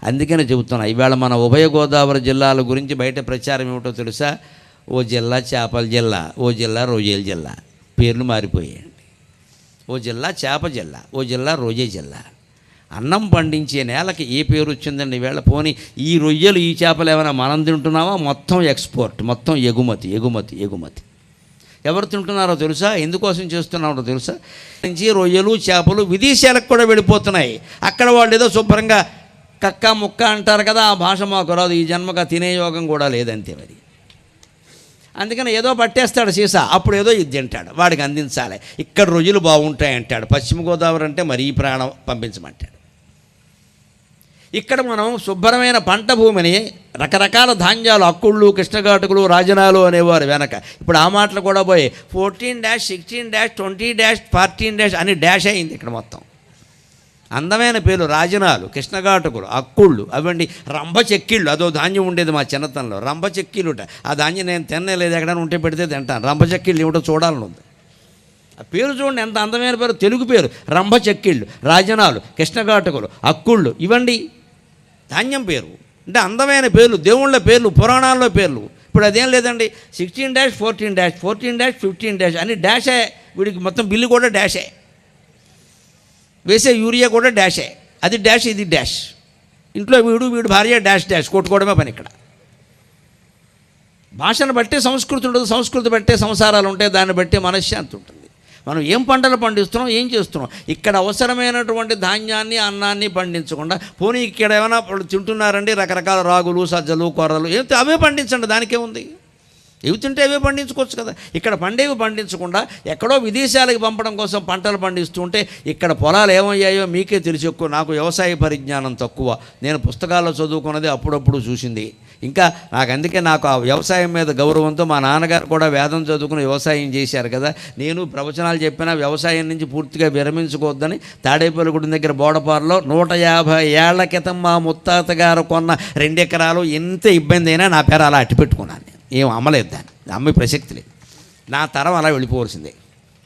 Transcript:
అందుకనే చెబుతున్నా, ఇవాళ మన ఉభయ గోదావరి జిల్లాల గురించి బయట ప్రచారం ఏమిటో తెలుసా? ఓ జిల్లా చేపల జిల్లా, ఓ జిల్లా రొయ్యల జిల్లా. పేర్లు మారిపోయాయండి. ఓ జిల్లా చేప జిల్లా, ఓ జిల్లా రొయ్య జిల్లా. అన్నం పండించే నేలకి ఏ పేరు వచ్చిందండి ఈవేళ? పోనీ ఈ రొయ్యలు ఈ చేపలు ఏమైనా మనం తింటున్నామా? మొత్తం ఎక్స్పోర్ట్, మొత్తం ఎగుమతి ఎగుమతి ఎగుమతి. ఎవరు తింటున్నారో తెలుసా? ఎందుకోసం చేస్తున్నారో తెలుసా? నుంచి రొయ్యలు చేపలు విదేశాలకు కూడా వెళ్ళిపోతున్నాయి. అక్కడ వాళ్ళు ఏదో శుభ్రంగా కక్క ముక్క అంటారు కదా, ఆ భాష మాకు రాదు, ఈ జన్మగా తినే యోగం కూడా లేదంతే. మరి అందుకని ఏదో పట్టేస్తాడు సీసా, అప్పుడు ఏదో ఇది తింటాడు, వాడికి అందించాలి. ఇక్కడ రొయ్యలు బాగుంటాయి అంటాడు, పశ్చిమ గోదావరి అంటే మరీ ప్రాణం పంపించమంటాడు. ఇక్కడ మనం శుభ్రమైన పంట భూమిని రకరకాల ధాన్యాలు, అక్కుళ్ళు, కృష్ణఘాటుకులు, రాజనాలు అనేవారు వెనక. ఇప్పుడు ఆ మాటలు కూడా పోయి 14-, 16-, 20-, 14- అని డాష్ అయింది ఇక్కడ మొత్తం. అందమైన పేర్లు రాజనాలు, కృష్ణఘాటుకులు, అక్కుళ్ళు, అవండి రంభ చెక్కిళ్ళు. అదో ధాన్యం ఉండేది మా చిన్నతనంలో, రంభ చెక్కిళ్ళుట. ఆ ధాన్యం నేను తినలేదు, ఎక్కడైనా ఉంటే పెడితే తింటాను. రంభ చెక్కిళ్ళు ఏమిటో చూడాలని ఉంది. ఆ పేరు చూడండి ఎంత అందమైన పేరు, తెలుగు పేరు. రంభ చెక్కిళ్ళు, రాజనాలు, కృష్ణఘాటుకులు, అక్కుళ్ళు, ఇవండి ధాన్యం పేరు. అంటే అందమైన పేర్లు, దేవుళ్ళ పేర్లు, పురాణాల్లో పేర్లు. ఇప్పుడు అదేం లేదండి, 16-, 14-, 14-, 15- అని డాషే. వీడికి మొత్తం బిల్లు కూడా డాషే, వేసే యూరియా కూడా డాషే. అది డాష్, ఇది డాష్. ఇంట్లో వీడు భార్య డాష్ కొట్టుకోవడమే పని. ఇక్కడ భాషను బట్టే సంస్కృతి ఉండదు, సంస్కృతి బట్టే సంసారాలు ఉంటాయి, దాన్ని బట్టే మనశ్శాంతి ఉంటుంది. మనం ఏం పంటలు పండిస్తున్నాం, ఏం చేస్తున్నాం? ఇక్కడ అవసరమైనటువంటి ధాన్యాన్ని, అన్నాన్ని పండించకుండా పోనీ ఇక్కడ ఏమైనా తింటున్నారండి రకరకాల రాగులు, సజ్జలు, కొర్రలు, ఏమిటి అవే పండించండి, దానికేముంది? ఇవి తింటే అవే పండించుకోవచ్చు కదా. ఇక్కడ పండేవి పండించకుండా ఎక్కడో విదేశాలకు పంపడం కోసం పంటలు పండిస్తుంటే ఇక్కడ పొలాలు ఏమయ్యాయో మీకే తెలిసి. ఎక్కువ నాకు వ్యవసాయ పరిజ్ఞానం తక్కువ, నేను పుస్తకాల్లో చదువుకున్నది అప్పుడప్పుడు చూసింది. ఇంకా అందుకే నాకు ఆ వ్యవసాయం మీద గౌరవంతో, మా నాన్నగారు కూడా వేదం చదువుకుని వ్యవసాయం చేశారు కదా, నేను ప్రవచనాలు చెప్పినా వ్యవసాయం నుంచి పూర్తిగా విరమించుకోవద్దని తాడేపల్లిగూడెం దగ్గర బోడపారులో 150 ఏళ్ల క్రితం మా ముత్తాత గారు కొన్న 2 ఎకరాలు ఎంత ఇబ్బంది అయినా నా పేరు అలా అట్టి పెట్టుకున్నాను. ఏం అమ్మలేదు, దాన్ని అమ్మే ప్రసక్తి లేదు. నా తరం అలా వెళ్ళిపోవలసిందే.